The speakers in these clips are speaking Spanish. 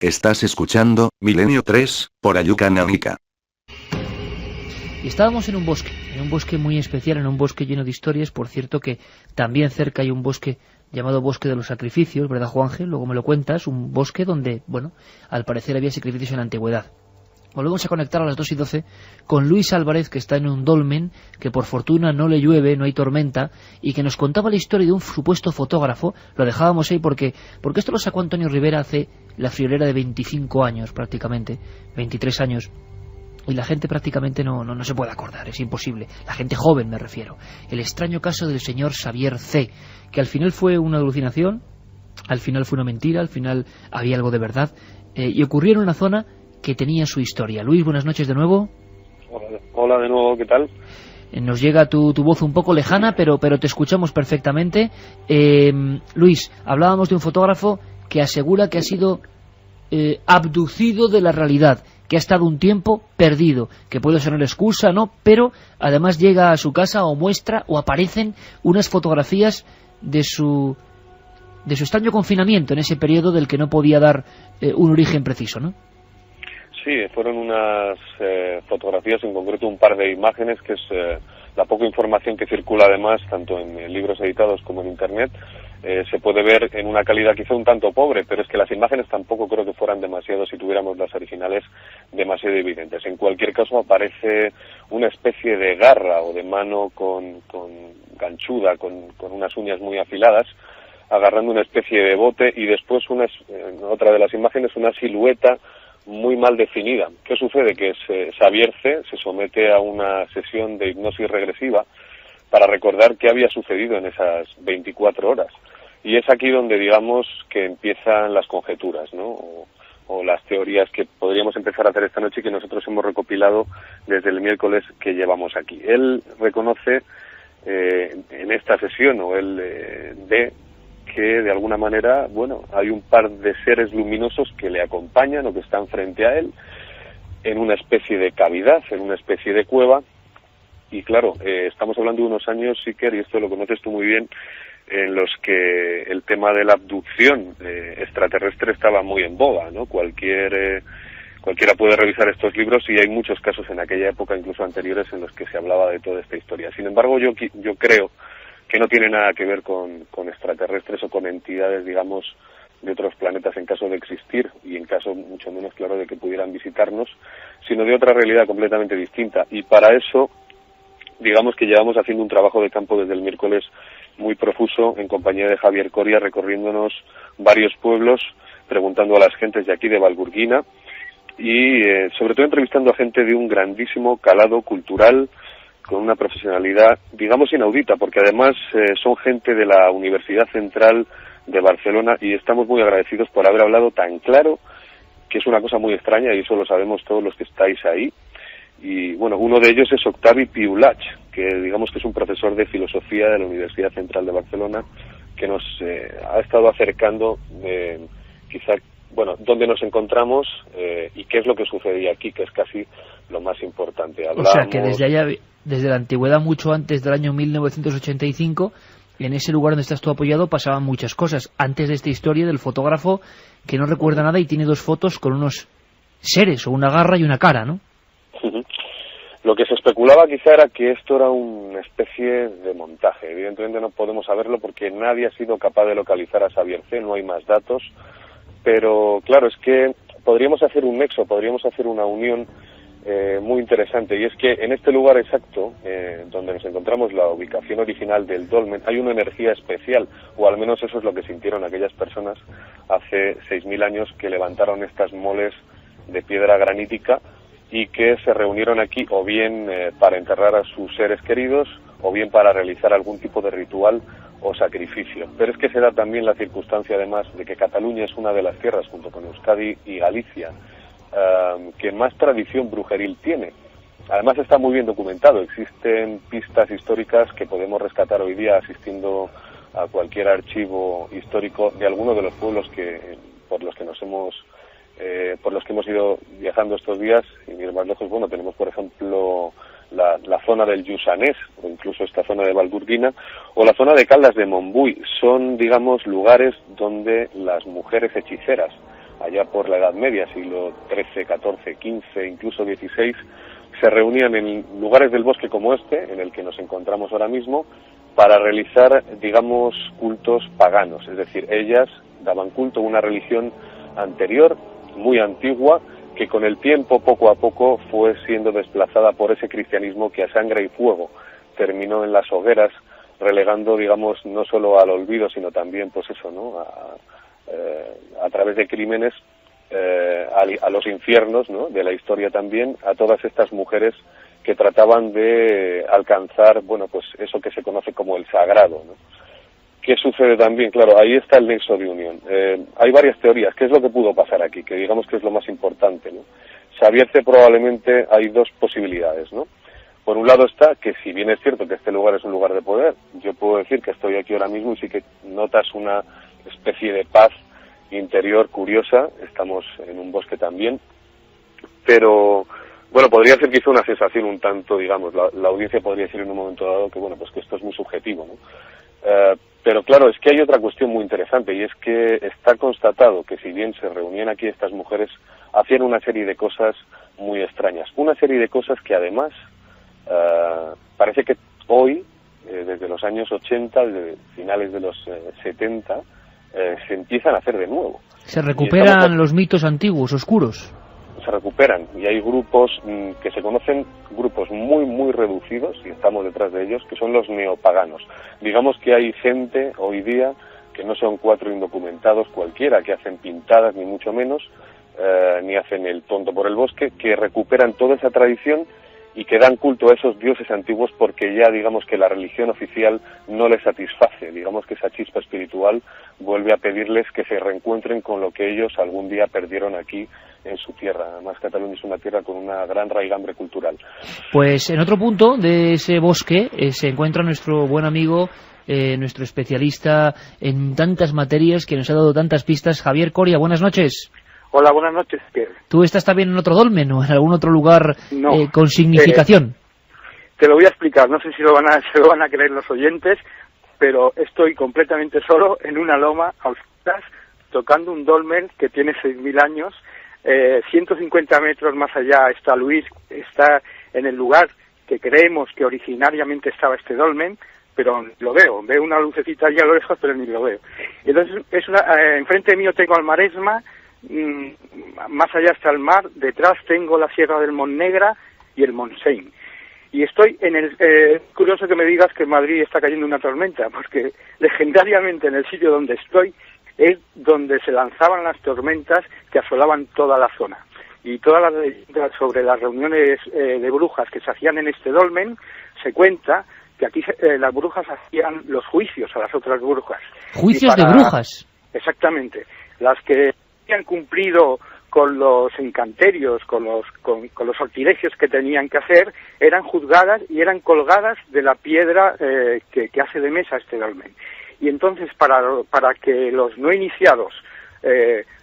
Estás escuchando Milenio 3, por Ayuca Náutica. Y estábamos en un bosque muy especial, en un bosque lleno de historias. Por cierto que también cerca hay un bosque llamado Bosque de los Sacrificios, ¿verdad, Juanje? Luego me lo cuentas, un bosque donde, bueno, al parecer había sacrificios en la antigüedad. Volvemos a conectar a las 2:12 con Luis Álvarez, que está en un dolmen, que por fortuna no le llueve, no hay tormenta, y que nos contaba la historia de un supuesto fotógrafo. Lo dejábamos ahí porque esto lo sacó Antonio Rivera hace la friolera de 25 años prácticamente, 23 años. Y la gente prácticamente no se puede acordar, es imposible. La gente joven me refiero. El extraño caso del señor Xavier C., que al final fue una alucinación, al final fue una mentira, al final había algo de verdad, y ocurrió en una zona que tenía su historia. Luis, buenas noches de nuevo. Hola de nuevo, ¿qué tal? Nos llega tu voz un poco lejana, pero te escuchamos perfectamente. Luis, hablábamos de un fotógrafo que asegura que ha sido abducido de la realidad, que ha estado un tiempo perdido, que puede ser una excusa, ¿no? Pero además llega a su casa o muestra o aparecen unas fotografías de su extraño confinamiento en ese periodo del que no podía dar un origen preciso, ¿no? Sí, fueron unas fotografías, en concreto un par de imágenes, que es la poca información que circula además, tanto en libros editados como en Internet. Se puede ver en una calidad quizá un tanto pobre, pero es que las imágenes tampoco creo que fueran demasiado, si tuviéramos las originales, demasiado evidentes. En cualquier caso aparece una especie de garra o de mano con ganchuda, con unas uñas muy afiladas, agarrando una especie de bote, y después en otra de las imágenes una silueta muy mal definida. ¿Qué sucede? Que Xavier C. se somete a una sesión de hipnosis regresiva para recordar qué había sucedido en esas 24 horas. Y es aquí donde, digamos, que empiezan las conjeturas, ¿no? O las teorías que podríamos empezar a hacer esta noche y que nosotros hemos recopilado desde el miércoles que llevamos aquí. Él reconoce en esta sesión, o él ve que de alguna manera, bueno, hay un par de seres luminosos que le acompañan o que están frente a él en una especie de cavidad, en una especie de cueva. Y claro, estamos hablando de unos años, Iker, y esto lo conoces tú muy bien, en los que el tema de la abducción extraterrestre estaba muy en boga, ¿no? Cualquiera puede revisar estos libros y hay muchos casos en aquella época, incluso anteriores, en los que se hablaba de toda esta historia. Sin embargo, yo creo que no tiene nada que ver con extraterrestres o con entidades, digamos, de otros planetas en caso de existir, y en caso mucho menos claro de que pudieran visitarnos, sino de otra realidad completamente distinta. Y para eso, digamos que llevamos haciendo un trabajo de campo desde el miércoles muy profuso, en compañía de Javier Coria, recorriéndonos varios pueblos, preguntando a las gentes de aquí de Valburguina, y sobre todo entrevistando a gente de un grandísimo calado cultural, con una profesionalidad, digamos, inaudita, porque además son gente de la Universidad Central de Barcelona, y estamos muy agradecidos por haber hablado tan claro, que es una cosa muy extraña, y eso lo sabemos todos los que estáis ahí. Y bueno, uno de ellos es Octavi Piulach, que digamos que es un profesor de filosofía de la Universidad Central de Barcelona, que nos ha estado acercando quizá, bueno, dónde nos encontramos y qué es lo que sucedía aquí, que es casi lo más importante. O sea, que desde la antigüedad, mucho antes del año 1985, en ese lugar donde estás tú apoyado pasaban muchas cosas. Antes de esta historia del fotógrafo que no recuerda nada y tiene dos fotos con unos seres, o una garra y una cara, ¿no? Lo que se especulaba quizá era que esto era una especie de montaje. Evidentemente no podemos saberlo porque nadie ha sido capaz de localizar a Xavier C., no hay más datos, pero claro, es que podríamos hacer un nexo, podríamos hacer una unión muy interesante, y es que en este lugar exacto, donde nos encontramos, la ubicación original del dolmen, hay una energía especial, o al menos eso es lo que sintieron aquellas personas hace 6.000 años que levantaron estas moles de piedra granítica y que se reunieron aquí o bien para enterrar a sus seres queridos o bien para realizar algún tipo de ritual o sacrificio. Pero es que se da también la circunstancia, además, de que Cataluña es una de las tierras, junto con Euskadi y Galicia, que más tradición brujeril tiene. Además está muy bien documentado, existen pistas históricas que podemos rescatar hoy día asistiendo a cualquier archivo histórico de alguno de los pueblos por los que hemos ido viajando estos días, y ir más lejos, bueno, tenemos por ejemplo la zona del Lluçanès, o incluso esta zona de Valburguina, o la zona de Caldas de Montbui. Son, digamos, lugares donde las mujeres hechiceras allá por la Edad Media, siglo XIII, XIV, XV, incluso XVI, se reunían en lugares del bosque como este, en el que nos encontramos ahora mismo, para realizar, digamos, cultos paganos. Es decir, ellas daban culto a una religión anterior, muy antigua, que con el tiempo, poco a poco, fue siendo desplazada por ese cristianismo que a sangre y fuego terminó en las hogueras, relegando, digamos, no solo al olvido, sino también, pues eso, ¿no?, a través de crímenes, a los infiernos, ¿no?, de la historia también, a todas estas mujeres que trataban de alcanzar, bueno, pues eso que se conoce como el sagrado, ¿no? ¿Qué sucede también? Claro, ahí está el nexo de unión. Hay varias teorías. ¿Qué es lo que pudo pasar aquí? Que digamos que es lo más importante, ¿no? Se advierte probablemente, hay dos posibilidades, ¿no? Por un lado está que, si bien es cierto que este lugar es un lugar de poder, yo puedo decir que estoy aquí ahora mismo y sí que notas una especie de paz interior curiosa. Estamos en un bosque también, pero bueno, podría ser quizá una sensación un tanto, digamos, la audiencia podría decir en un momento dado que, bueno, pues que esto es muy subjetivo, ¿no? Pero claro, es que hay otra cuestión muy interesante, y es que está constatado que, si bien se reunían aquí estas mujeres, hacían una serie de cosas muy extrañas, una serie de cosas que además parece que hoy, desde los años 80, desde finales de los 70, se empiezan a hacer de nuevo. Se recuperan los mitos antiguos, oscuros. Se recuperan, y hay grupos que se conocen, grupos muy, muy reducidos, y estamos detrás de ellos, que son los neopaganos. Digamos que hay gente hoy día que no son cuatro indocumentados cualquiera, que hacen pintadas, ni mucho menos, ni hacen el tonto por el bosque, que recuperan toda esa tradición y que dan culto a esos dioses antiguos, porque ya, digamos, que la religión oficial no les satisface. Digamos que esa chispa espiritual vuelve a pedirles que se reencuentren con lo que ellos algún día perdieron aquí en su tierra. Además, Cataluña es una tierra con una gran raigambre cultural. Pues en otro punto de ese bosque se encuentra nuestro buen amigo, nuestro especialista en tantas materias, que nos ha dado tantas pistas, Javier Coria. Buenas noches. Hola, buenas noches. ¿Tú estás también en otro dolmen o en algún otro lugar no, con significación? Te lo voy a explicar, no sé si lo van a creer los oyentes, pero estoy completamente solo en una loma a oscuras, tocando un dolmen que tiene 6.000 años. 150 metros más allá está Luis, está en el lugar que creemos que originariamente estaba este dolmen, pero lo veo una lucecita allá a lo lejos, pero ni lo veo. Entonces, enfrente mío tengo al Maresma, más allá está el mar, detrás tengo la Sierra del Montnegra y el Montseny. Y estoy en el... curioso que me digas que en Madrid está cayendo una tormenta, porque legendariamente en el sitio donde estoy es donde se lanzaban las tormentas que asolaban toda la zona. Y todas las leyendas sobre las reuniones de brujas que se hacían en este dolmen, se cuenta que aquí las brujas hacían los juicios a las otras brujas. ¿Juicios de brujas? Exactamente. Las que habían cumplido con los encanterios, con los sortilegios que tenían que hacer, eran juzgadas y eran colgadas de la piedra que hace de mesa este dolmen. Y entonces, para que los no iniciados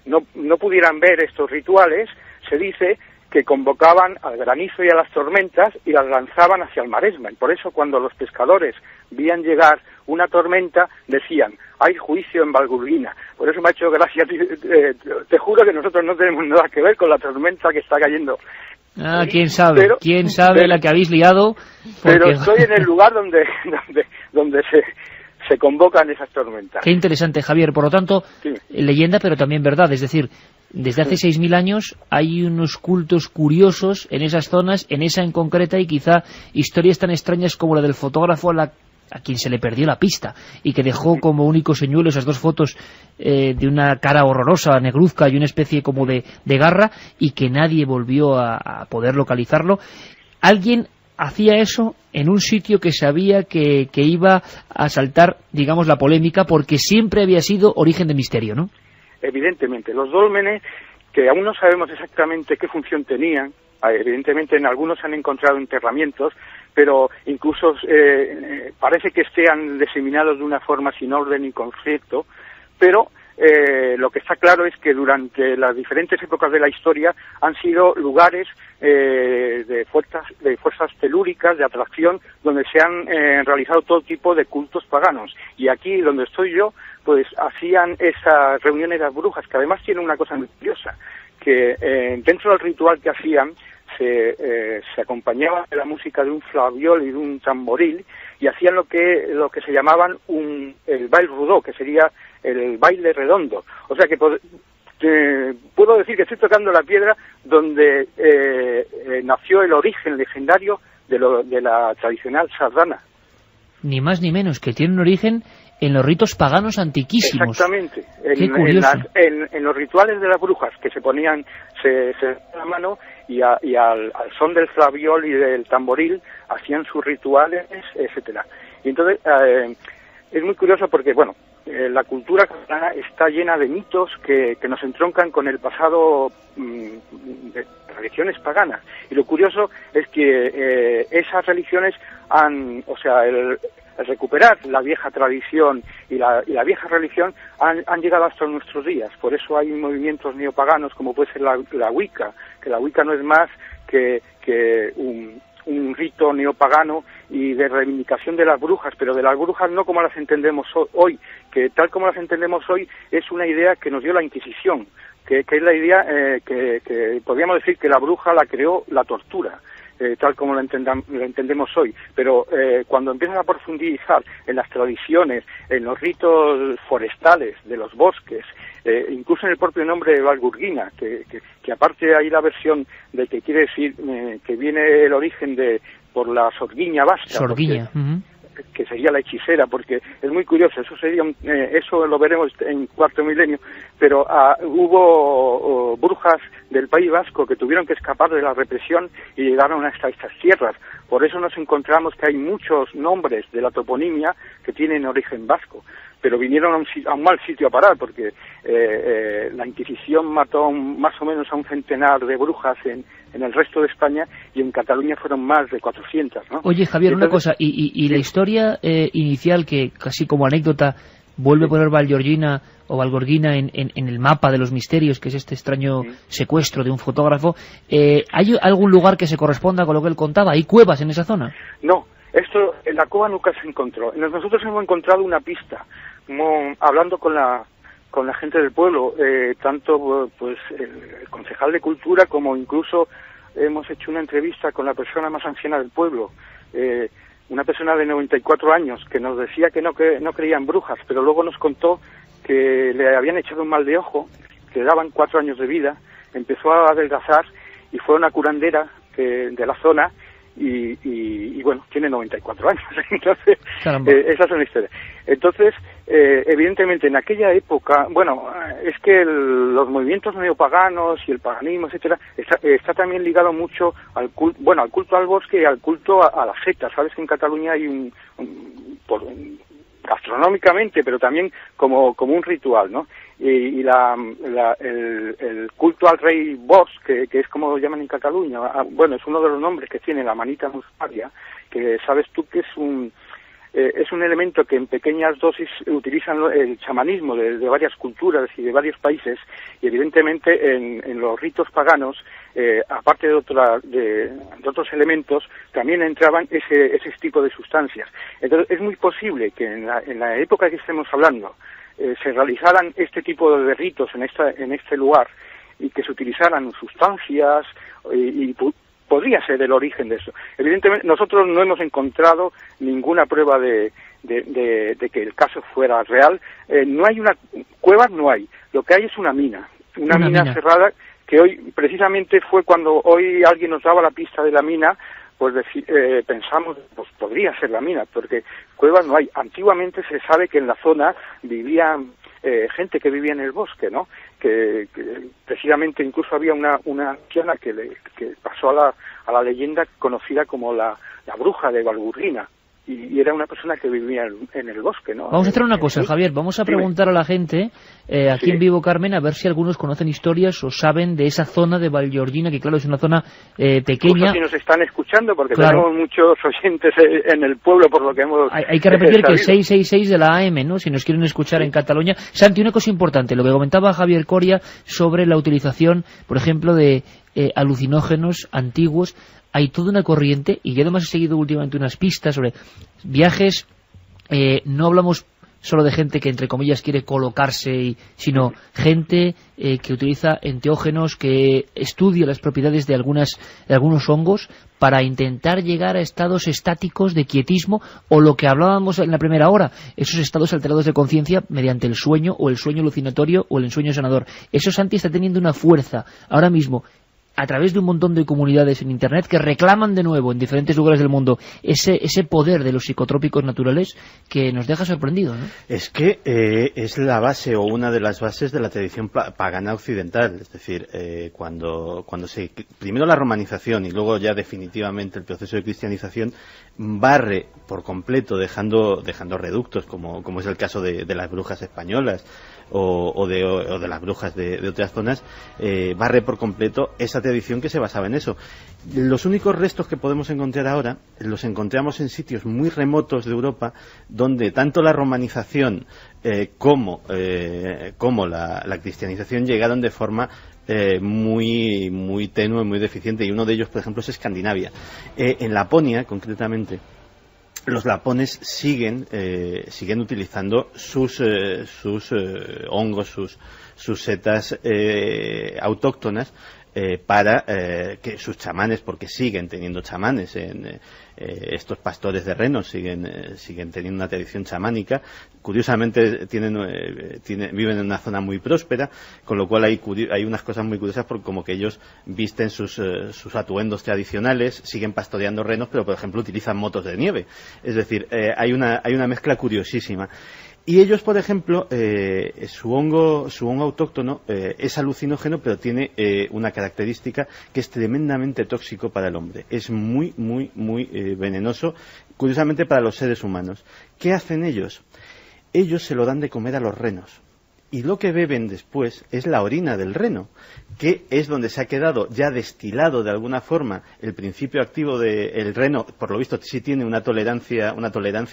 no pudieran ver estos rituales, se dice que convocaban al granizo y a las tormentas y las lanzaban hacia el Maresma. Y por eso, cuando los pescadores veían llegar una tormenta, decían: hay juicio en Valgurguina. Por eso me ha hecho gracia. Te juro que nosotros no tenemos nada que ver con la tormenta que está cayendo. Ah, quién sabe, quién sabe la que habéis liado. Porque... Pero estoy en el lugar donde se convocan esas tormentas. Qué interesante, Javier. Por lo tanto, sí, leyenda, pero también verdad. Es decir, desde hace 6.000 años hay unos cultos curiosos en esas zonas, en esa en concreta, y quizá historias tan extrañas como la del fotógrafo a quien se le perdió la pista y que dejó como único señuelo esas dos fotos de una cara horrorosa, negruzca y una especie como de garra, y que nadie volvió a poder localizarlo. Alguien hacía eso en un sitio que sabía que iba a saltar, digamos, la polémica, porque siempre había sido origen de misterio, ¿no? Evidentemente, los dólmenes, que aún no sabemos exactamente qué función tenían, evidentemente en algunos se han encontrado enterramientos, pero incluso parece que estén diseminados de una forma sin orden y concepto, pero lo que está claro es que durante las diferentes épocas de la historia han sido lugares de fuerzas telúricas, de atracción, donde se han realizado todo tipo de cultos paganos. Y aquí, donde estoy yo, pues hacían esas reuniones de las brujas, que además tienen una cosa muy curiosa, que dentro del ritual que hacían se acompañaba de la música de un flabiol y de un tamboril, y hacían lo que se llamaban el baile rodó, que sería el baile redondo. O sea que puedo decir que estoy tocando la piedra donde nació el origen legendario de la tradicional sardana. Ni más ni menos, que tiene un origen en los ritos paganos antiquísimos. Exactamente. Qué curioso. En los rituales de las brujas, que se ponían se la mano y al son del flabiol y del tamboril hacían sus rituales, etcétera. Y entonces es muy curioso porque, bueno, la cultura catalana está llena de mitos que nos entroncan con el pasado de religiones paganas. Y lo curioso es que esas religiones el recuperar la vieja tradición y la vieja religión han llegado hasta nuestros días. Por eso hay movimientos neopaganos como puede ser la Wicca, que la Wicca no es más que un rito neopagano y de reivindicación de las brujas, pero de las brujas no como las entendemos hoy, que tal como las entendemos hoy es una idea que nos dio la Inquisición, que es la idea que podríamos decir que la bruja la creó la tortura. Tal como lo entendemos hoy, pero cuando empiezas a profundizar en las tradiciones, en los ritos forestales de los bosques, incluso en el propio nombre de Valgurguina, que aparte hay la versión de que quiere decir que viene el origen por la sorguiña vasca. Sorguiña. Que sería la hechicera, porque es muy curioso, eso lo veremos en cuarto milenio, pero hubo brujas del País Vasco que tuvieron que escapar de la represión y llegaron hasta estas tierras. Por eso nos encontramos que hay muchos nombres de la toponimia que tienen origen vasco, pero vinieron a un mal sitio a parar, porque la Inquisición mató más o menos a un centenar de brujas en el resto de España, y en Cataluña fueron más de 400, ¿no? Oye, Javier, una cosa, y la historia inicial, que casi como anécdota vuelve a poner Valgorguina en el mapa de los misterios, que es este extraño secuestro de un fotógrafo, ¿hay algún lugar que se corresponda con lo que él contaba? ¿Hay cuevas en esa zona? No, esto en la cueva nunca se encontró. Nosotros hemos encontrado una pista, hablando con la gente del pueblo, tanto pues el concejal de Cultura como incluso hemos hecho una entrevista con la persona más anciana del pueblo, una persona de 94 años que nos decía que no creía en brujas, pero luego nos contó que le habían echado un mal de ojo, que le daban 4 años de vida, empezó a adelgazar y fue a una curandera de la zona y bueno, tiene 94 años. Entonces, esa es una historia. Entonces, evidentemente, en aquella época, bueno, es que los movimientos neopaganos y el paganismo, etcétera, está también ligado mucho al culto al bosque y al culto a la seta. Sabes que en Cataluña hay gastronómicamente, pero también como un ritual, ¿no? Y el culto al rey Bors, que es como lo llaman en Cataluña, bueno, es uno de los nombres que tiene la manita muscaria, que sabes tú que es un elemento que en pequeñas dosis utilizan el chamanismo de varias culturas y de varios países, y evidentemente en los ritos paganos, aparte de otros elementos, también entraban ese tipo de sustancias. Entonces es muy posible que en la época que estemos hablando se realizaran este tipo de ritos en este lugar, y que se utilizaran sustancias y podría ser el origen de eso. Evidentemente nosotros no hemos encontrado ninguna prueba de que el caso fuera real. No hay cuevas, no hay. Lo que hay es una mina cerrada, que hoy precisamente fue cuando hoy alguien nos daba la pista de la mina. Pues pensamos, pues podría ser la mina, porque cuevas no hay. Antiguamente se sabe que en la zona vivían gente que vivía en el bosque, ¿no? Que precisamente incluso había una anciana que pasó a la leyenda conocida como la bruja de Valgurguina. y era una persona que vivía en el bosque, ¿no? Vamos a hacer una cosa, Javier, vamos a preguntar a la gente aquí en Vivo, Carmen, a ver si algunos conocen historias o saben de esa zona de Vallgorguina, que claro, es una zona pequeña. Si nos están escuchando, porque claro, tenemos muchos oyentes en el pueblo, por lo que hemos Hay que repetir que el 666 de la AM, ¿no? Si nos quieren escuchar en Cataluña. Santi, una cosa importante, lo que comentaba Javier Coria sobre la utilización, por ejemplo, de alucinógenos antiguos. Hay toda una corriente, y yo además he seguido últimamente unas pistas sobre viajes, no hablamos solo de gente que entre comillas quiere colocarse, sino gente que utiliza enteógenos, que estudia las propiedades de algunos hongos para intentar llegar a estados estáticos de quietismo, o lo que hablábamos en la primera hora, esos estados alterados de conciencia mediante el sueño, o el sueño alucinatorio, o el ensueño sanador. Eso, Santi, está teniendo una fuerza ahora mismo a través de un montón de comunidades en Internet que reclaman de nuevo en diferentes lugares del mundo ese poder de los psicotrópicos naturales, que nos deja sorprendidos, ¿no? Es que es la base, o una de las bases de la tradición pagana occidental. Es decir, cuando primero la romanización y luego ya definitivamente el proceso de cristianización barre por completo, dejando reductos, como es el caso de las brujas españolas o de las brujas de otras zonas, barre por completo esa tradición que se basaba en eso. Los únicos restos que podemos encontrar ahora los encontramos en sitios muy remotos de Europa, donde tanto la romanización como la cristianización llegaron de forma muy, muy tenue, muy deficiente, y uno de ellos, por ejemplo, es Escandinavia. En Laponia, concretamente, los lapones siguen utilizando sus hongos, sus setas autóctonas, para que sus chamanes, porque siguen teniendo chamanes, estos pastores de renos siguen teniendo una tradición chamánica. Curiosamente viven en una zona muy próspera, con lo cual hay unas cosas muy curiosas, porque como que ellos visten sus atuendos tradicionales, siguen pastoreando renos, pero por ejemplo utilizan motos de nieve. Es decir, hay una mezcla curiosísima. Y ellos, por ejemplo, su hongo autóctono es alucinógeno, pero tiene una característica que es tremendamente tóxico para el hombre. Es muy, muy, muy venenoso, curiosamente, para los seres humanos. ¿Qué hacen ellos? Ellos se lo dan de comer a los renos. Y lo que beben después es la orina del reno, que es donde se ha quedado ya destilado de alguna forma el principio activo del reno. Por lo visto sí tiene una tolerancia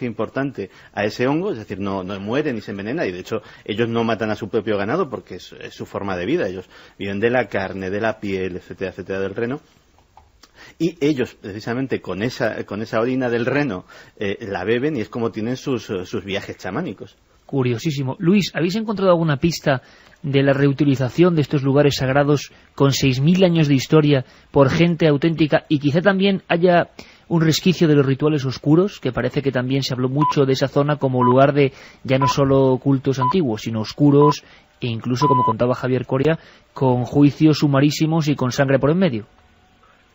importante a ese hongo, es decir, no muere ni se envenena, y de hecho ellos no matan a su propio ganado porque es su forma de vida. Ellos viven de la carne, de la piel, etcétera, etcétera, del reno. Y ellos, precisamente, con esa orina del reno la beben, y es como tienen sus viajes chamánicos. Curiosísimo. Luis, ¿habéis encontrado alguna pista de la reutilización de estos lugares sagrados con 6.000 años de historia por gente auténtica, y quizá también haya un resquicio de los rituales oscuros, que parece que también se habló mucho de esa zona como lugar de ya no solo cultos antiguos, sino oscuros, e incluso, como contaba Javier Coria, con juicios sumarísimos y con sangre por en medio?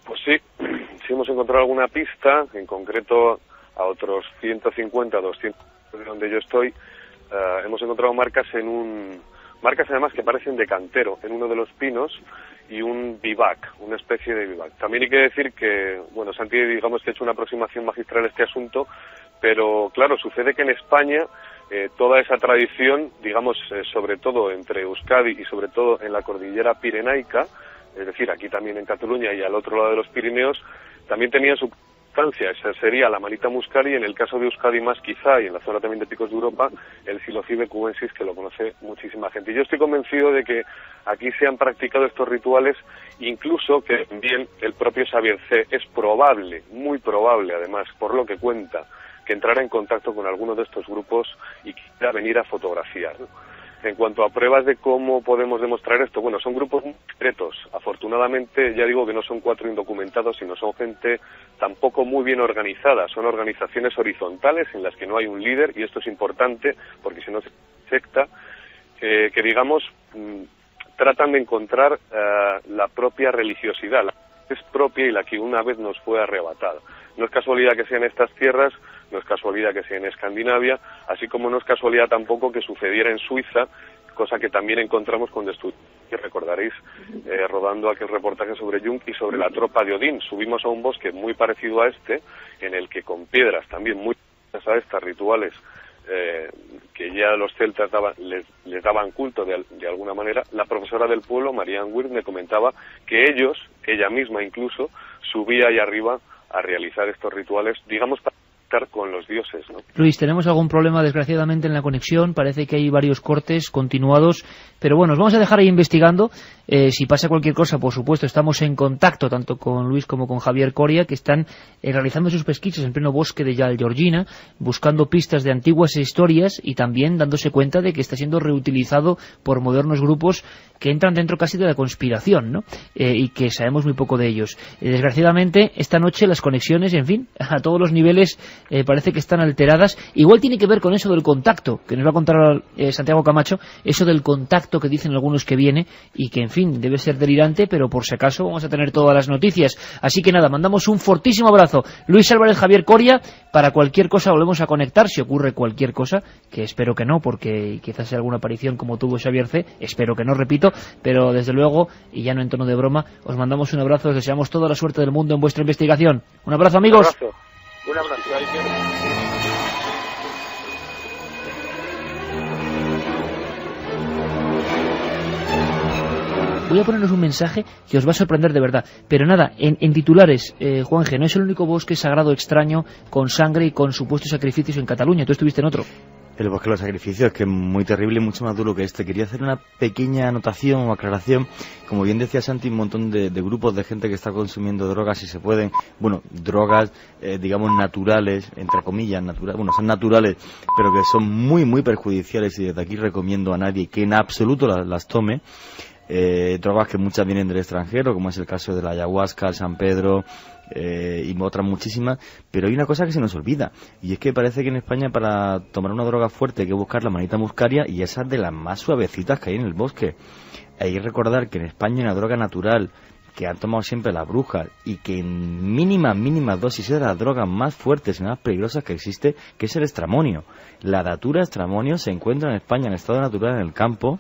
Pues sí hemos encontrado alguna pista, en concreto a otros 150, 200 de donde yo estoy. Hemos encontrado marcas además que parecen de cantero en uno de los pinos, y un vivac, una especie de vivac. También hay que decir que, bueno, Santi, digamos que ha hecho una aproximación magistral a este asunto, pero claro, sucede que en España toda esa tradición, digamos, sobre todo entre Euskadi y sobre todo en la cordillera pirenaica, es decir, aquí también en Cataluña y al otro lado de los Pirineos, también tenían su sustancia. Esa sería la manita muscari, en el caso de Euskadi más quizá, y en la zona también de Picos de Europa, el Psilocybe cubensis, que lo conoce muchísima gente. Y yo estoy convencido de que aquí se han practicado estos rituales, incluso que también el propio Xavier C. es probable, muy probable además, por lo que cuenta, que entrara en contacto con alguno de estos grupos y quiera venir a fotografiar, ¿no? En cuanto a pruebas de cómo podemos demostrar esto, bueno, son grupos muy discretos. Afortunadamente, ya digo que no son 4 indocumentados, sino son gente tampoco muy bien organizada. Son organizaciones horizontales en las que no hay un líder, y esto es importante porque si no se secta, que digamos, tratan de encontrar la propia religiosidad, la que es propia y la que una vez nos fue arrebatada. No es casualidad que sea en estas tierras, no es casualidad que sea en Escandinavia, así como no es casualidad tampoco que sucediera en Suiza, cosa que también encontramos cuando que recordaréis rodando aquel reportaje sobre Jung y sobre la tropa de Odín. Subimos a un bosque muy parecido a este, en el que con piedras también muy gracias a estas rituales que ya los celtas les daban culto de alguna manera, la profesora del pueblo, Marianne Weir, me comentaba que ella misma incluso, subía ahí arriba a realizar estos rituales, digamos, para estar con los dioses, ¿no? Luis, tenemos algún problema desgraciadamente en la conexión, parece que hay varios cortes continuados, pero bueno, os vamos a dejar ahí investigando. Si pasa cualquier cosa, por supuesto, estamos en contacto tanto con Luis como con Javier Coria, que están realizando sus pesquisas en pleno bosque de Llal Georgina, buscando pistas de antiguas historias y también dándose cuenta de que está siendo reutilizado por modernos grupos que entran dentro casi de la conspiración, ¿no? Y que sabemos muy poco de ellos. Desgraciadamente, esta noche las conexiones, en fin, a todos los niveles parece que están alteradas. Igual tiene que ver con eso del contacto, que nos va a contar Santiago Camacho, eso del contacto que dicen algunos que viene y que, en fin, debe ser delirante, pero por si acaso vamos a tener todas las noticias. Así que nada, mandamos un fortísimo abrazo. Luis Álvarez, Javier Coria, para cualquier cosa volvemos a conectar, si ocurre cualquier cosa, que espero que no, porque quizás sea alguna aparición como tuvo Xavier C, espero que no, repito, pero desde luego, y ya no en tono de broma, os mandamos un abrazo, os deseamos toda la suerte del mundo en vuestra investigación. Un abrazo, amigos. Un abrazo. Voy a ponernos un mensaje que os va a sorprender de verdad. Pero nada, en titulares, Juanje, no es el único bosque sagrado extraño con sangre y con supuestos sacrificios en Cataluña. Tú estuviste en otro. El bosque de los sacrificios es que es muy terrible y mucho más duro que este. Quería hacer una pequeña anotación o aclaración. Como bien decía Santi, un montón de grupos de gente que está consumiendo drogas, si se pueden, bueno, drogas, digamos, naturales, entre comillas, son naturales, pero que son muy, muy perjudiciales, y desde aquí recomiendo a nadie que en absoluto las tome. Drogas que muchas vienen del extranjero, como es el caso de la ayahuasca, el San Pedro, y otras muchísimas, pero hay una cosa que se nos olvida, y es que parece que en España para tomar una droga fuerte hay que buscar la manita muscaria, y esa es de las más suavecitas que hay en el bosque. Hay que recordar que en España hay una droga natural que han tomado siempre las brujas, y que en mínimas dosis es de las drogas más fuertes y más peligrosas que existe, que es el estramonio. La datura estramonio se encuentra en España en estado natural en el campo.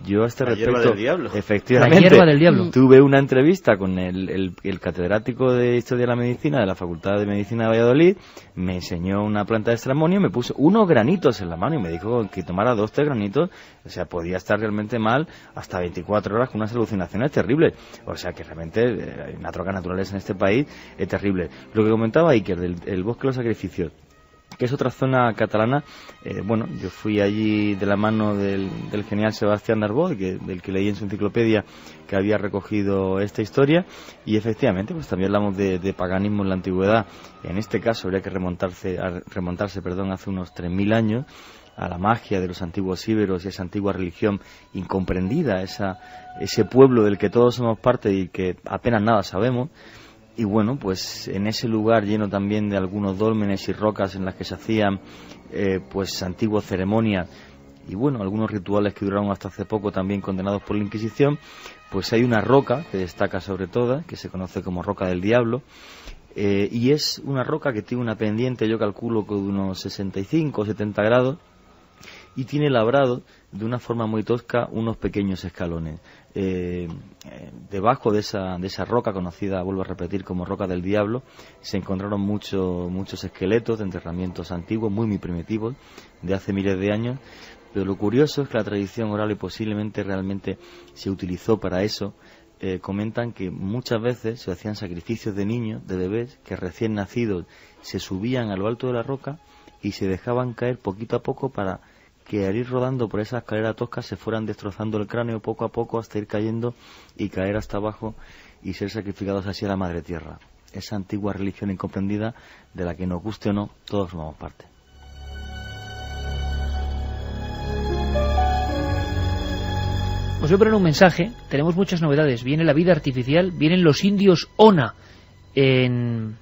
Yo a este respecto, hierba del diablo. efectivamente, la hierba del diablo. Tuve una entrevista con el catedrático de Historia de la Medicina de la Facultad de Medicina de Valladolid, me enseñó una planta de estramonio, me puso unos granitos en la mano y me dijo que tomara 2-3 granitos, o sea, podía estar realmente mal hasta 24 horas con unas alucinaciones terribles. O sea, que realmente hay una droga naturales en este país es terrible. Lo que comentaba Iker del bosque de los sacrificios, que es otra zona catalana, bueno, yo fui allí de la mano del genial Sebastián Darboy, del que leí en su enciclopedia que había recogido esta historia, y efectivamente pues también hablamos de paganismo en la antigüedad. En este caso habría que remontarse hace unos 3000 años a la magia de los antiguos íberos y esa antigua religión incomprendida, ese pueblo del que todos somos parte y que apenas nada sabemos. Y bueno, pues en ese lugar lleno también de algunos dólmenes y rocas en las que se hacían pues antiguas ceremonias y bueno, algunos rituales que duraron hasta hace poco, también condenados por la Inquisición, pues hay una roca que destaca sobre todas, que se conoce como Roca del Diablo, y es una roca que tiene una pendiente, yo calculo que de unos 65 o 70 grados, y tiene labrado de una forma muy tosca unos pequeños escalones. Debajo de esa roca, conocida, vuelvo a repetir, como Roca del Diablo, se encontraron muchos esqueletos de enterramientos antiguos, muy primitivos, de hace miles de años. Pero lo curioso es que la tradición oral, y posiblemente realmente se utilizó para eso, comentan que muchas veces se hacían sacrificios de niños, de bebés, que recién nacidos se subían a lo alto de la roca y se dejaban caer poquito a poco para que al ir rodando por esa escalera tosca se fueran destrozando el cráneo poco a poco hasta ir cayendo y caer hasta abajo y ser sacrificados así a la madre tierra. Esa antigua religión incomprendida de la que, nos guste o no, todos formamos parte. Os voy a poner un mensaje, tenemos muchas novedades, viene la vida artificial, vienen los indios Ona en...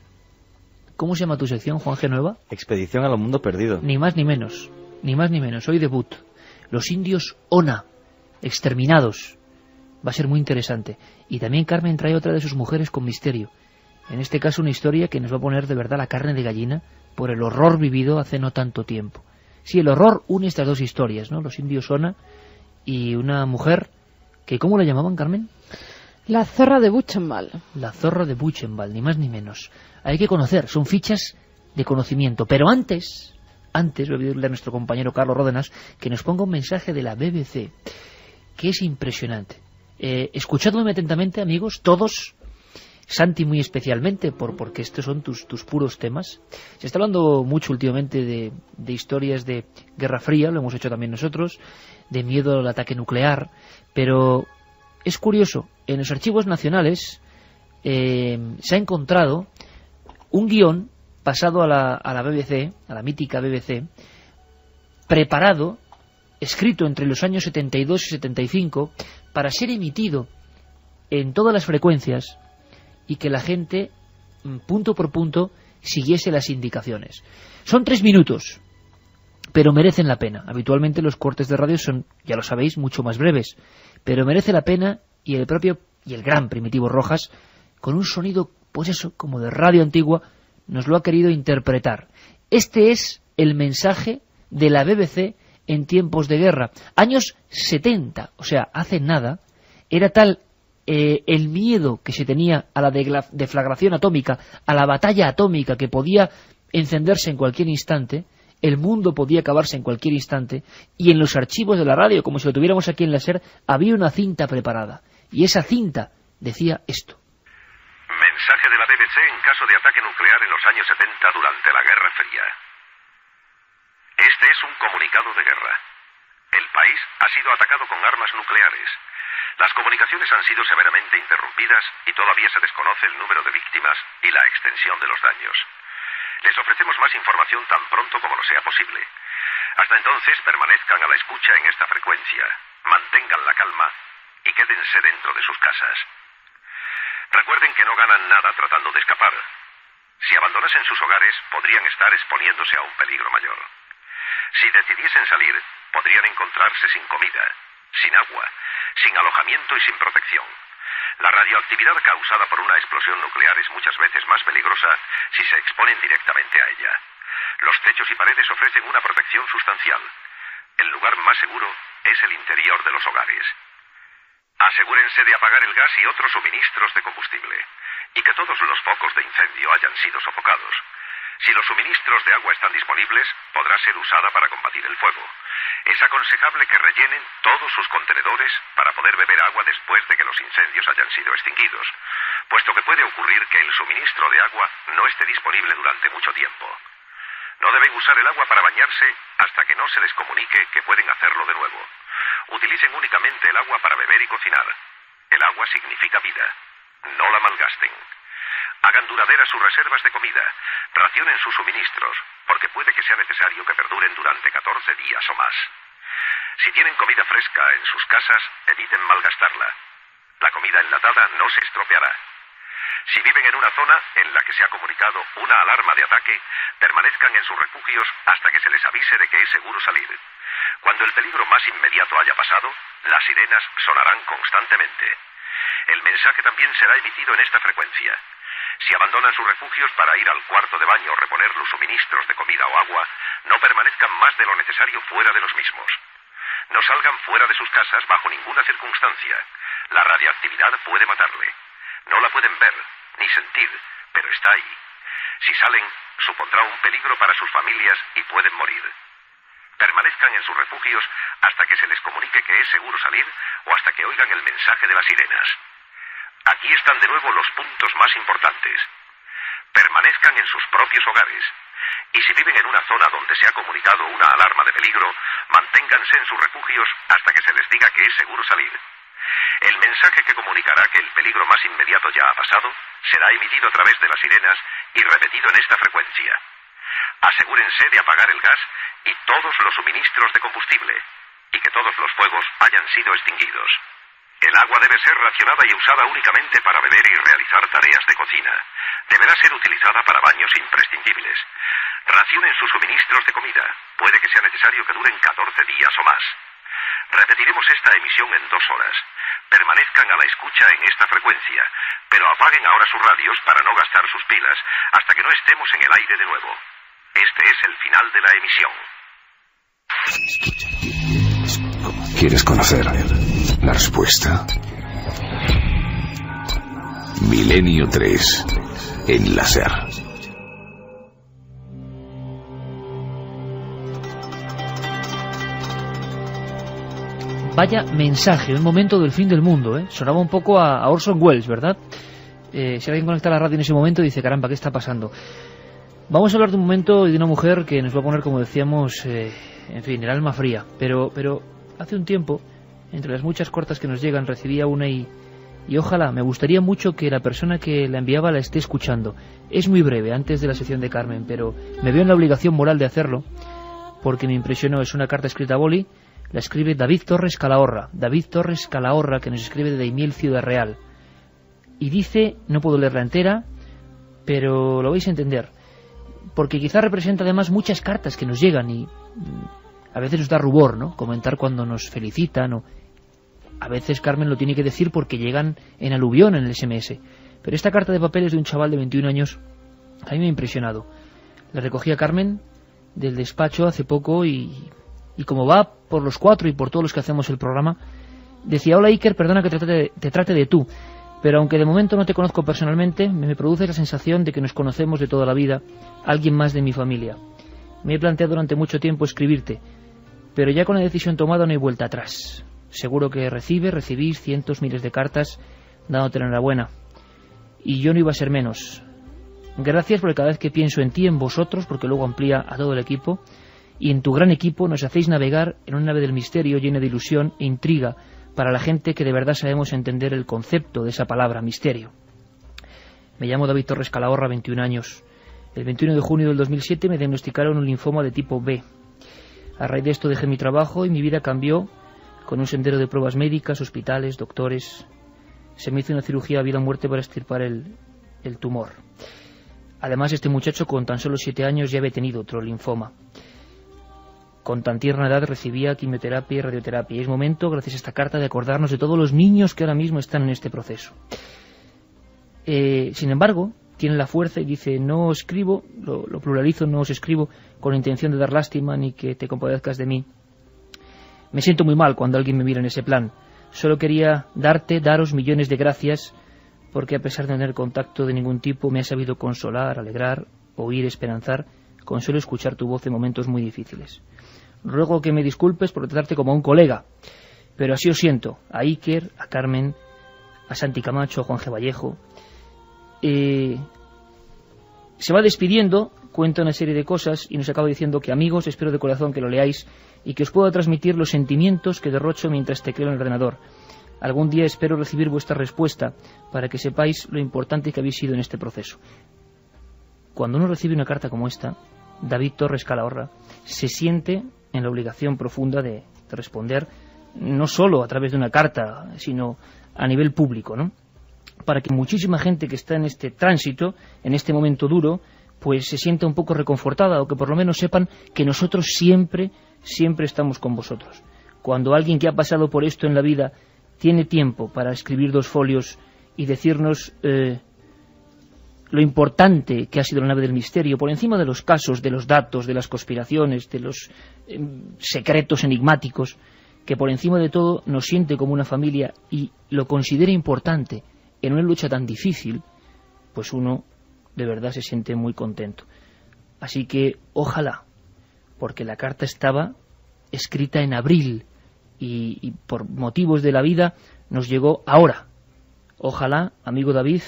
¿Cómo se llama tu sección, Juan Genueva? Expedición a los mundos perdidos. Ni más ni menos, hoy debut. Los indios Ona, exterminados. Va a ser muy interesante. Y también Carmen trae otra de sus mujeres con misterio. En este caso una historia que nos va a poner de verdad la carne de gallina por el horror vivido hace no tanto tiempo. Sí, el horror une estas dos historias, ¿no? Los indios Ona y una mujer que, ¿cómo la llamaban, Carmen? La zorra de Buchenwald. La zorra de Buchenwald, ni más ni menos. Hay que conocer, son fichas de conocimiento. Pero antes antes voy a pedirle a nuestro compañero Carlos Ródenas que nos ponga un mensaje de la BBC, que es impresionante. Escuchadme atentamente, amigos, todos, Santi muy especialmente, porque estos son tus puros temas. Se está hablando mucho últimamente de historias de Guerra Fría, lo hemos hecho también nosotros, de miedo al ataque nuclear, pero es curioso, en los archivos nacionales se ha encontrado un guión pasado a la BBC, a la mítica BBC, preparado, escrito entre los años 72 y 75, para ser emitido en todas las frecuencias y que la gente, punto por punto, siguiese las indicaciones. Son 3 minutos, pero merecen la pena. Habitualmente los cortes de radio son, ya lo sabéis, mucho más breves, pero merece la pena, y el gran Primitivo Rojas, con un sonido, pues eso, como de radio antigua, nos lo ha querido interpretar. Este es el mensaje de la BBC en tiempos de guerra. Años 70, o sea, hace nada, era tal el miedo que se tenía a la deflagración atómica, a la batalla atómica que podía encenderse en cualquier instante, el mundo podía acabarse en cualquier instante, y en los archivos de la radio, como si lo tuviéramos aquí en la SER, había una cinta preparada, y esa cinta decía esto. Mensaje de la BBC en caso de ataque nuclear en los años 70 durante la Guerra Fría. Este es un comunicado de guerra. El país ha sido atacado con armas nucleares. Las comunicaciones han sido severamente interrumpidas y todavía se desconoce el número de víctimas y la extensión de los daños. Les ofrecemos más información tan pronto como lo sea posible. Hasta entonces permanezcan a la escucha en esta frecuencia, mantengan la calma y quédense dentro de sus casas. Recuerden que no ganan nada tratando de escapar. Si abandonasen sus hogares, podrían estar exponiéndose a un peligro mayor. Si decidiesen salir, podrían encontrarse sin comida, sin agua, sin alojamiento y sin protección. La radioactividad causada por una explosión nuclear es muchas veces más peligrosa si se exponen directamente a ella. Los techos y paredes ofrecen una protección sustancial. El lugar más seguro es el interior de los hogares. Asegúrense de apagar el gas y otros suministros de combustible, y que todos los focos de incendio hayan sido sofocados. Si los suministros de agua están disponibles, podrá ser usada para combatir el fuego. Es aconsejable que rellenen todos sus contenedores para poder beber agua después de que los incendios hayan sido extinguidos, puesto que puede ocurrir que el suministro de agua no esté disponible durante mucho tiempo. No deben usar el agua para bañarse hasta que no se les comunique que pueden hacerlo de nuevo. Utilicen únicamente el agua para beber y cocinar. El agua significa vida. No la malgasten. Hagan duraderas sus reservas de comida. Racionen sus suministros, porque puede que sea necesario que perduren durante 14 días o más. Si tienen comida fresca en sus casas, eviten malgastarla. La comida enlatada no se estropeará. Si viven en una zona en la que se ha comunicado una alarma de ataque, permanezcan en sus refugios hasta que se les avise de que es seguro salir. Cuando el peligro más inmediato haya pasado, las sirenas sonarán constantemente. El mensaje también será emitido en esta frecuencia. Si abandonan sus refugios para ir al cuarto de baño o reponer los suministros de comida o agua, no permanezcan más de lo necesario fuera de los mismos. No salgan fuera de sus casas bajo ninguna circunstancia. La radioactividad puede matarle. No la pueden ver, ni sentir, pero está ahí. Si salen, supondrá un peligro para sus familias y pueden morir. Permanezcan en sus refugios hasta que se les comunique que es seguro salir o hasta que oigan el mensaje de las sirenas. Aquí están de nuevo los puntos más importantes. Permanezcan en sus propios hogares. Y si viven en una zona donde se ha comunicado una alarma de peligro, manténganse en sus refugios hasta que se les diga que es seguro salir. El mensaje que comunicará que el peligro más inmediato ya ha pasado será emitido a través de las sirenas y repetido en esta frecuencia. Asegúrense de apagar el gas y todos los suministros de combustible, y que todos los fuegos hayan sido extinguidos. El agua debe ser racionada y usada únicamente para beber y realizar tareas de cocina. Deberá ser utilizada para baños imprescindibles. Racionen sus suministros de comida. Puede que sea necesario que duren 14 días o más. Repetiremos esta emisión en 2 horas. Permanezcan a la escucha en esta frecuencia, pero apaguen ahora sus radios para no gastar sus pilas hasta que no estemos en el aire de nuevo. Este es el final de la emisión. ¿Quieres conocer la respuesta? Milenio 3 en la SER. Vaya mensaje, un momento del fin del mundo, ¿eh? Sonaba un poco a Orson Welles, ¿verdad? Si alguien conecta la radio en ese momento dice, caramba, ¿qué está pasando? Vamos a hablar de un momento y de una mujer que nos va a poner, como decíamos, en fin, el alma fría. Pero hace un tiempo, entre las muchas cortas que nos llegan, recibía una y ojalá, me gustaría mucho que la persona que la enviaba la esté escuchando. Es muy breve, antes de la sección de Carmen, pero me veo en la obligación moral de hacerlo, porque me impresionó. Es una carta escrita a boli, la escribe David Torres Calahorra. David Torres Calahorra, que nos escribe de Daimiel, Ciudad Real. Y dice, no puedo leerla entera, pero lo vais a entender, porque quizá representa además muchas cartas que nos llegan y a veces nos da rubor, ¿no?, comentar cuando nos felicitan, o a veces Carmen lo tiene que decir porque llegan en aluvión en el SMS. Pero esta carta de papel es de un chaval de 21 años, a mí me ha impresionado. La recogí a Carmen del despacho hace poco y como va por los 4 y por todos los que hacemos el programa, decía, hola Iker, perdona que te trate de tú, pero aunque de momento no te conozco personalmente, me produce la sensación de que nos conocemos de toda la vida, alguien más de mi familia. Me he planteado durante mucho tiempo escribirte, pero ya con la decisión tomada no hay vuelta atrás. Seguro que recibís cientos, miles de cartas dándote la enhorabuena. Y yo no iba a ser menos. Gracias porque cada vez que pienso en ti, en vosotros, porque luego amplía a todo el equipo, y en tu gran equipo nos hacéis navegar en una nave del misterio llena de ilusión e intriga para la gente que de verdad sabemos entender el concepto de esa palabra, misterio. Me llamo David Torres Calahorra, 21 años. El 21 de junio del 2007 me diagnosticaron un linfoma de tipo B. A raíz de esto dejé mi trabajo y mi vida cambió con un sendero de pruebas médicas, hospitales, doctores. Se me hizo una cirugía a vida o muerte para extirpar el tumor. Además, este muchacho con tan solo 7 años ya había tenido otro linfoma. Con tan tierna edad recibía quimioterapia y radioterapia. Y es momento, gracias a esta carta, de acordarnos de todos los niños que ahora mismo están en este proceso. Sin embargo, tiene la fuerza y dice, no escribo, lo pluralizo, no os escribo con intención de dar lástima ni que te compadezcas de mí. Me siento muy mal cuando alguien me mira en ese plan. Solo quería daros millones de gracias, porque a pesar de no tener contacto de ningún tipo, me ha sabido consolar, alegrar, oír, esperanzar, con solo escuchar tu voz en momentos muy difíciles. Ruego que me disculpes por tratarte como a un colega, pero así os siento, a Iker, a Carmen, a Santi Camacho, a Juan G. Vallejo. Se va despidiendo, cuenta una serie de cosas y nos acaba diciendo que, amigos, espero de corazón que lo leáis y que os pueda transmitir los sentimientos que derrocho mientras tecleo en el ordenador. Algún día espero recibir vuestra respuesta para que sepáis lo importante que habéis sido en este proceso. Cuando uno recibe una carta como esta, David Torres Calahorra se siente en la obligación profunda de responder, no solo a través de una carta, sino a nivel público, ¿no?, para que muchísima gente que está en este tránsito, en este momento duro, pues se sienta un poco reconfortada, o que por lo menos sepan que nosotros siempre estamos con vosotros. Cuando alguien que ha pasado por esto en la vida tiene tiempo para escribir 2 folios y decirnos lo importante que ha sido la nave del misterio, por encima de los casos, de los datos, de las conspiraciones, de los secretos enigmáticos, que por encima de todo nos siente como una familia y lo considera importante en una lucha tan difícil, pues uno de verdad se siente muy contento. Así que ojalá, porque la carta estaba escrita en abril y por motivos de la vida nos llegó ahora. Ojalá, amigo David,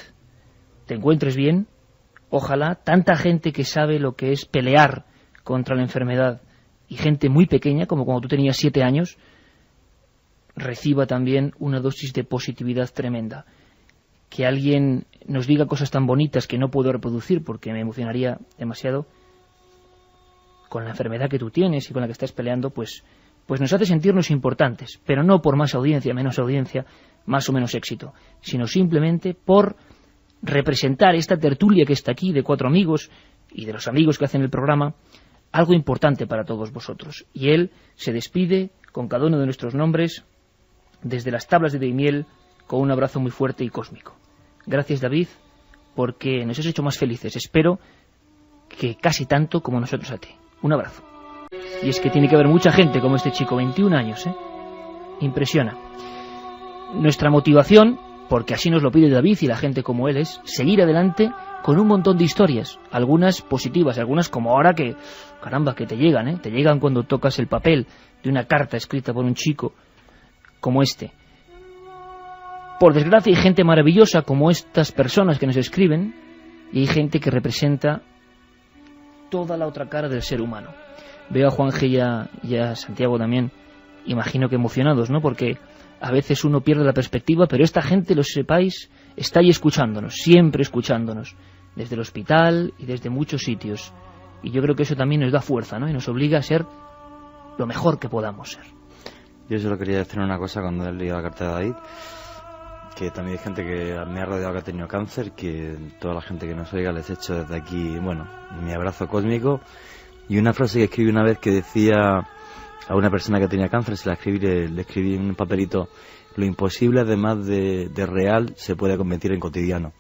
te encuentres bien. Ojalá tanta gente que sabe lo que es pelear contra la enfermedad y gente muy pequeña, como cuando tú tenías 7 años, reciba también una dosis de positividad tremenda. Que alguien nos diga cosas tan bonitas que no puedo reproducir porque me emocionaría demasiado, con la enfermedad que tú tienes y con la que estás peleando, pues nos hace sentirnos importantes, pero no por más audiencia, menos audiencia, más o menos éxito, sino simplemente por representar esta tertulia que está aquí de 4 amigos y de los amigos que hacen el programa, algo importante para todos vosotros. Y él se despide con cada uno de nuestros nombres desde las tablas de Daimiel con un abrazo muy fuerte y cósmico. Gracias, David, porque nos has hecho más felices. Espero que casi tanto como nosotros a ti. Un abrazo. Y es que tiene que haber mucha gente como este chico, 21 años, ¿eh? Impresiona. Nuestra motivación, porque así nos lo pide David y la gente como él, es seguir adelante con un montón de historias, algunas positivas, algunas como ahora que, caramba, que te llegan, ¿eh? Te llegan cuando tocas el papel de una carta escrita por un chico como este. Por desgracia hay gente maravillosa como estas personas que nos escriben, y hay gente que representa toda la otra cara del ser humano. Veo a Juanje y a Santiago también, imagino que emocionados, ¿no? Porque a veces uno pierde la perspectiva, pero esta gente, lo sepáis, está ahí escuchándonos, siempre escuchándonos, desde el hospital y desde muchos sitios. Y yo creo que eso también nos da fuerza, ¿no? Y nos obliga a ser lo mejor que podamos ser. Yo solo quería decir una cosa cuando he leído la carta de David, que también hay gente que me ha rodeado que ha tenido cáncer, que toda la gente que nos oiga les echo desde aquí, bueno, mi abrazo cósmico. Y una frase que escribí una vez que decía a una persona que tenía cáncer, se la escribí, le escribí en un papelito: lo imposible, además de real, se puede convertir en cotidiano.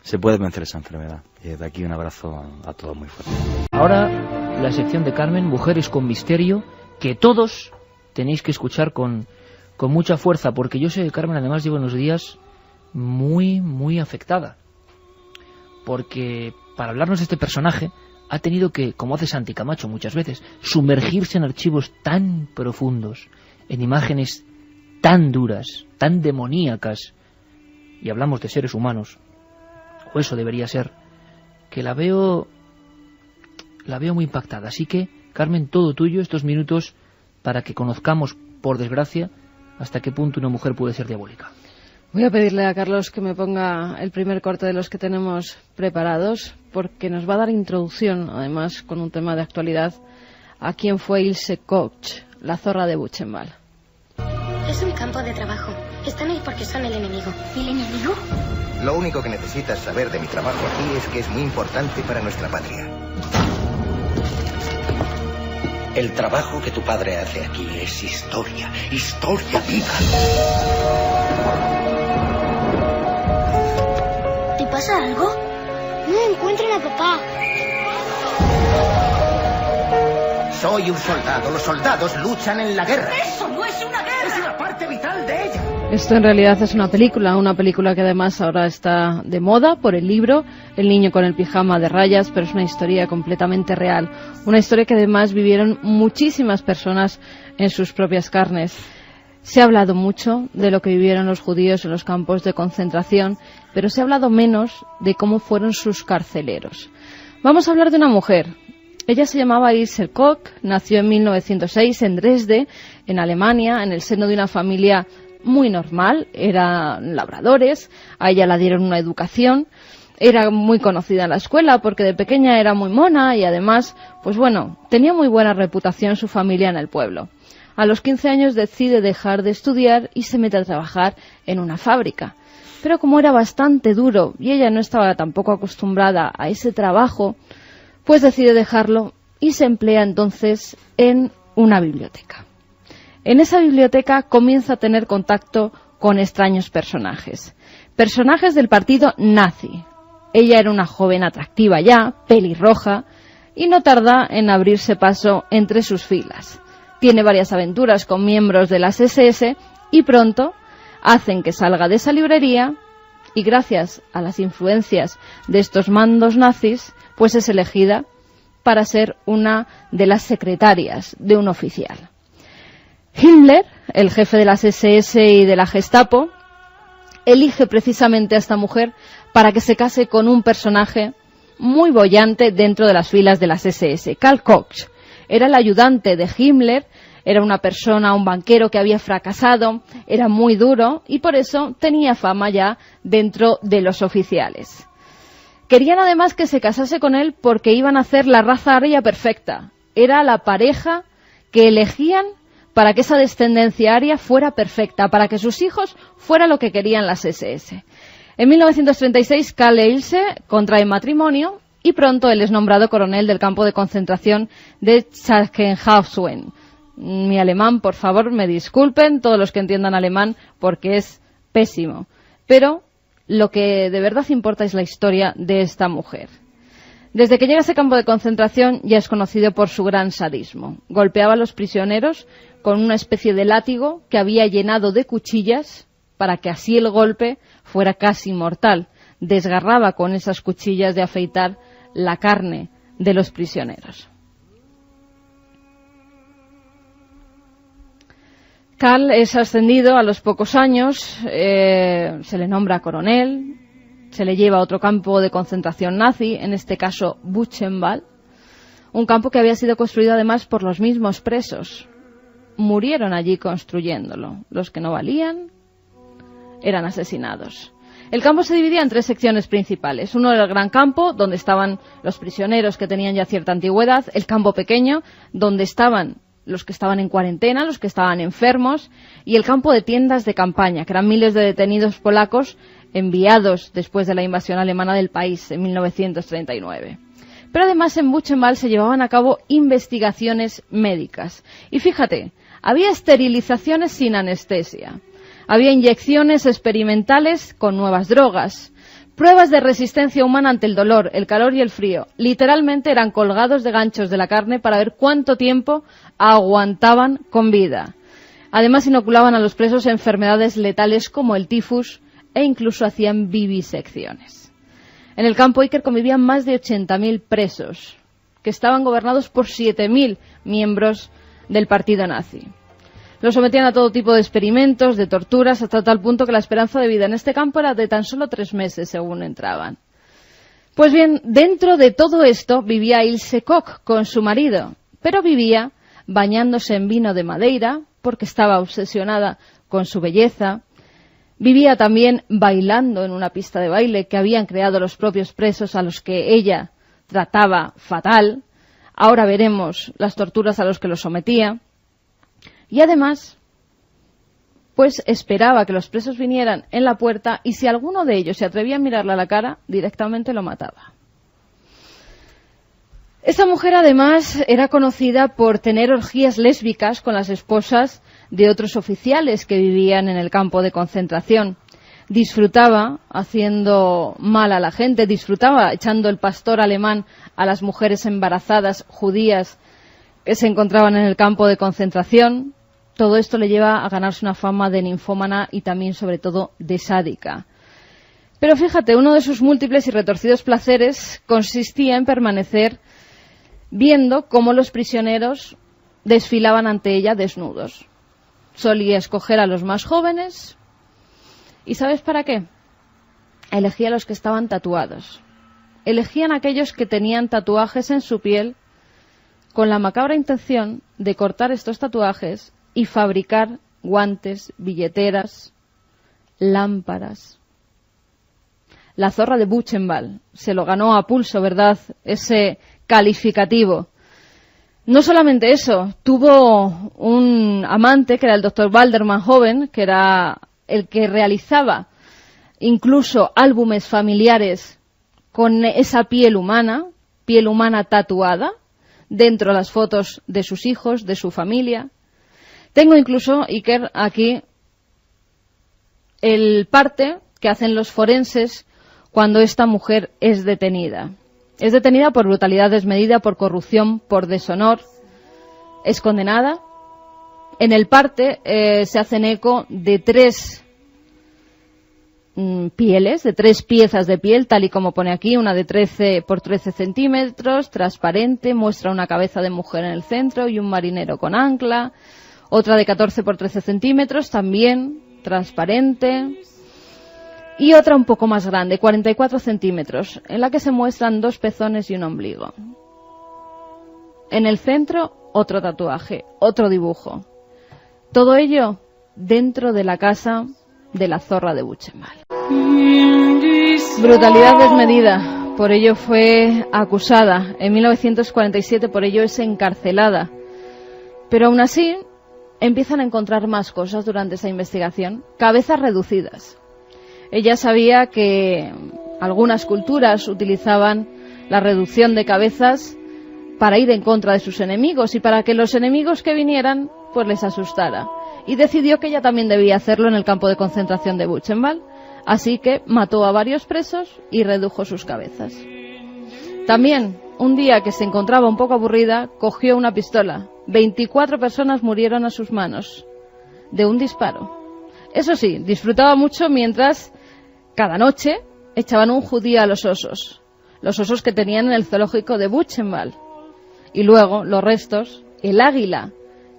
Se puede vencer esa enfermedad. Y desde aquí un abrazo a todos muy fuerte. Ahora la sección de Carmen, Mujeres con Misterio, que todos tenéis que escuchar con mucha fuerza, porque yo sé que Carmen además lleva unos días muy afectada, porque para hablarnos de este personaje ha tenido que, como hace Santi Camacho muchas veces, sumergirse en archivos tan profundos, en imágenes tan duras, tan demoníacas, y hablamos de seres humanos, o eso debería ser, que la veo muy impactada. Así que, Carmen, todo tuyo, estos minutos para que conozcamos, por desgracia, hasta qué punto una mujer puede ser diabólica. Voy a pedirle a Carlos que me ponga el primer corte de los que tenemos preparados, porque nos va a dar introducción, además, con un tema de actualidad, a quién fue Ilse Koch, la zorra de Buchenwald. Es un campo de trabajo. Están ahí porque son el enemigo. ¿El enemigo? Lo único que necesitas saber de mi trabajo aquí es que es muy importante para nuestra patria. El trabajo que tu padre hace aquí es historia viva. ¿Te pasa algo? No encuentran a papá. Soy un soldado. Los soldados luchan en la guerra. ¡Eso no es una guerra! Es una parte vital de ella. Esto en realidad es una película que además ahora está de moda por el libro El niño con el pijama de rayas, pero es una historia completamente real, una historia que además vivieron muchísimas personas en sus propias carnes. Se ha hablado mucho de lo que vivieron los judíos en los campos de concentración, pero se ha hablado menos de cómo fueron sus carceleros. Vamos a hablar de una mujer. Ella se llamaba Ilse Koch, nació en 1906 en Dresde, en Alemania, en el seno de una familia muy normal, eran labradores, a ella la dieron una educación, era muy conocida en la escuela porque de pequeña era muy mona y además, pues bueno, tenía muy buena reputación su familia en el pueblo. A los 15 años decide dejar de estudiar y se mete a trabajar en una fábrica. Pero como era bastante duro y ella no estaba tampoco acostumbrada a ese trabajo, pues decide dejarlo y se emplea entonces en una biblioteca. En esa biblioteca comienza a tener contacto con extraños personajes del partido nazi. Ella era una joven atractiva ya, pelirroja, y no tarda en abrirse paso entre sus filas. Tiene varias aventuras con miembros de las SS y pronto hacen que salga de esa librería y gracias a las influencias de estos mandos nazis, pues es elegida para ser una de las secretarias de un oficial. Himmler, el jefe de las SS y de la Gestapo, elige precisamente a esta mujer para que se case con un personaje muy boyante dentro de las filas de las SS. Karl Koch era el ayudante de Himmler, era una persona, un banquero que había fracasado, era muy duro y por eso tenía fama ya dentro de los oficiales. Querían además que se casase con él porque iban a hacer la raza aria perfecta. Era la pareja que elegían para que esa descendencia aria fuera perfecta, para que sus hijos fuera lo que querían las SS. En 1936, Karl e Ilse contraen matrimonio y pronto él es nombrado coronel del campo de concentración de Sachsenhausen. Mi alemán, por favor, me disculpen todos los que entiendan alemán porque es pésimo. Pero lo que de verdad importa es la historia de esta mujer. Desde que llega a ese campo de concentración ya es conocido por su gran sadismo. Golpeaba a los prisioneros con una especie de látigo que había llenado de cuchillas para que así el golpe fuera casi mortal. Desgarraba con esas cuchillas de afeitar la carne de los prisioneros. Karl es ascendido a los pocos años, se le nombra coronel, se le lleva a otro campo de concentración nazi, en este caso Buchenwald, un campo que había sido construido además por los mismos presos. Murieron allí construyéndolo. Los que no valían eran asesinados. El campo se dividía en 3 secciones principales. Uno era el gran campo, donde estaban los prisioneros que tenían ya cierta antigüedad. El campo pequeño, donde estaban los que estaban en cuarentena, los que estaban enfermos. Y el campo de tiendas de campaña, que eran miles de detenidos polacos enviados después de la invasión alemana del país en 1939. Pero además en Buchenwald se llevaban a cabo investigaciones médicas. Y fíjate, había esterilizaciones sin anestesia. Había inyecciones experimentales con nuevas drogas, pruebas de resistencia humana ante el dolor, el calor y el frío. Literalmente eran colgados de ganchos de la carne para ver cuánto tiempo aguantaban con vida. Además inoculaban a los presos enfermedades letales como el tifus e incluso hacían vivisecciones. En el campo Iker convivían más de 80.000 presos, que estaban gobernados por 7.000 miembros del partido nazi. Los sometían a todo tipo de experimentos, de torturas, hasta tal punto que la esperanza de vida en este campo era de tan solo 3 meses según entraban. Pues bien, dentro de todo esto vivía Ilse Koch con su marido, pero vivía bañándose en vino de Madeira, porque estaba obsesionada con su belleza. Vivía también bailando en una pista de baile que habían creado los propios presos a los que ella trataba fatal. Ahora veremos las torturas a las que los sometía. Y además, pues esperaba que los presos vinieran en la puerta y si alguno de ellos se atrevía a mirarle a la cara, directamente lo mataba. Esta mujer además era conocida por tener orgías lésbicas con las esposas de otros oficiales que vivían en el campo de concentración. Disfrutaba haciendo mal a la gente, disfrutaba echando el pastor alemán a las mujeres embarazadas judías que se encontraban en el campo de concentración. Todo esto le lleva a ganarse una fama de ninfómana y también, sobre todo, de sádica. Pero fíjate, uno de sus múltiples y retorcidos placeres consistía en permanecer viendo cómo los prisioneros desfilaban ante ella desnudos. Solía escoger a los más jóvenes. ¿Y sabes para qué? Elegía a los que estaban tatuados. Elegían a aquellos que tenían tatuajes en su piel con la macabra intención de cortar estos tatuajes y fabricar guantes, billeteras, lámparas. La zorra de Buchenwald se lo ganó a pulso, ¿verdad?, ese calificativo. No solamente eso, tuvo un amante que era el doctor Walderman joven, que era el que realizaba incluso álbumes familiares con esa piel humana tatuada, dentro de las fotos de sus hijos, de su familia. Tengo incluso, Iker, aquí el parte que hacen los forenses cuando esta mujer es detenida. Es detenida por brutalidad desmedida, por corrupción, por deshonor. Es condenada. En el parte se hacen eco de 3 pieles, de 3 piezas de piel, tal y como pone aquí, una de 13 por 13 centímetros, transparente, muestra una cabeza de mujer en el centro y un marinero con ancla. Otra de 14 por 13 centímetros, también transparente. Y otra un poco más grande, 44 centímetros, en la que se muestran 2 pezones y un ombligo. En el centro, otro tatuaje, otro dibujo. Todo ello dentro de la casa de la zorra de Buchenwald. Brutalidad desmedida, por ello fue acusada. En 1947 por ello es encarcelada. Pero aún así empiezan a encontrar más cosas durante esa investigación. Cabezas reducidas. Ella sabía que algunas culturas utilizaban la reducción de cabezas para ir en contra de sus enemigos y para que los enemigos que vinieran pues les asustara. Y decidió que ella también debía hacerlo en el campo de concentración de Buchenwald. Así que mató a varios presos y redujo sus cabezas. También, un día que se encontraba un poco aburrida, cogió una pistola. 24 personas murieron a sus manos de un disparo. Eso sí, disfrutaba mucho mientras cada noche echaban un judío a los osos que tenían en el zoológico de Buchenwald. Y luego los restos, el águila,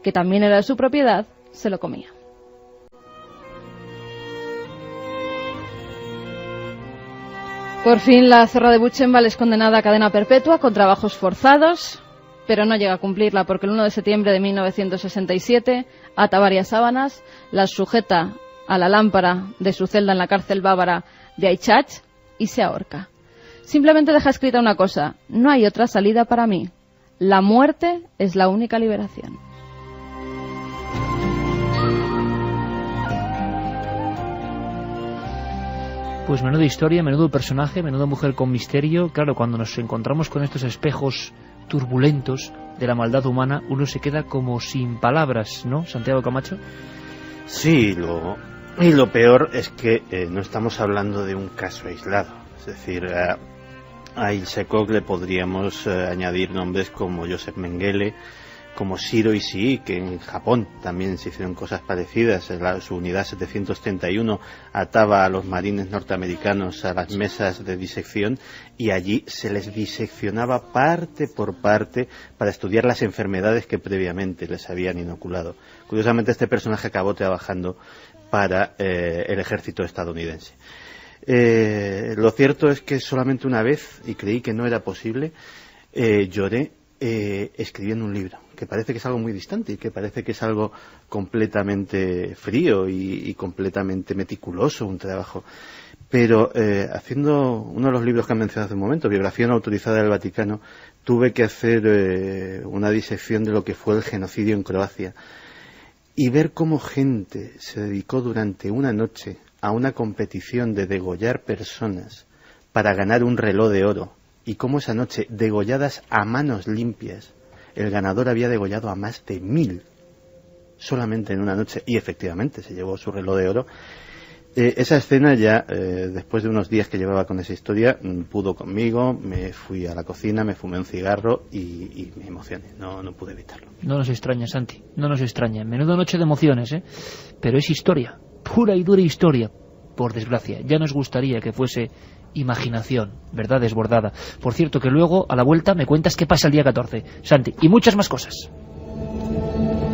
que también era de su propiedad, se lo comía. Por fin la zorra de Buchenwald es condenada a cadena perpetua con trabajos forzados, pero no llega a cumplirla porque el 1 de septiembre de 1967 ata varias sábanas, las sujeta a la lámpara de su celda en la cárcel bávara de Aichach y se ahorca. Simplemente deja escrita una cosa: no hay otra salida para mí. La muerte es la única liberación. Pues menudo historia, menudo personaje, menudo mujer con misterio. Claro, cuando nos encontramos con estos espejos turbulentos de la maldad humana, uno se queda como sin palabras, ¿no, Santiago Camacho? Sí, y lo peor es que no estamos hablando de un caso aislado. Es decir, a Ilse Koch le podríamos añadir nombres como Joseph Mengele, como Shiro Ishii, que en Japón también se hicieron cosas parecidas. Su unidad 731 ataba a los marines norteamericanos a las mesas de disección y allí se les diseccionaba parte por parte para estudiar las enfermedades que previamente les habían inoculado. Curiosamente, este personaje acabó trabajando para el ejército estadounidense. Lo cierto es que solamente una vez, y creí que no era posible, lloré escribiendo un libro, que parece que es algo muy distante y que parece que es algo completamente frío y completamente meticuloso, un trabajo. Pero haciendo uno de los libros que han mencionado hace un momento, Biografía no autorizada del Vaticano, tuve que hacer una disección de lo que fue el genocidio en Croacia y ver cómo gente se dedicó durante una noche a una competición de degollar personas para ganar un reloj de oro, y cómo esa noche, degolladas a manos limpias, el ganador había degollado a más de 1000 solamente en una noche, y efectivamente se llevó su reloj de oro. Esa escena ya, después de unos días que llevaba con esa historia, pudo conmigo, me fui a la cocina, me fumé un cigarro y me emocioné, no pude evitarlo. No nos extraña, Santi, no nos extraña. Menudo noche de emociones, pero es historia, pura y dura historia, por desgracia. Ya nos gustaría que fuese imaginación, verdad desbordada. Por cierto, que luego, a la vuelta, me cuentas qué pasa el día 14, Santi, y muchas más cosas.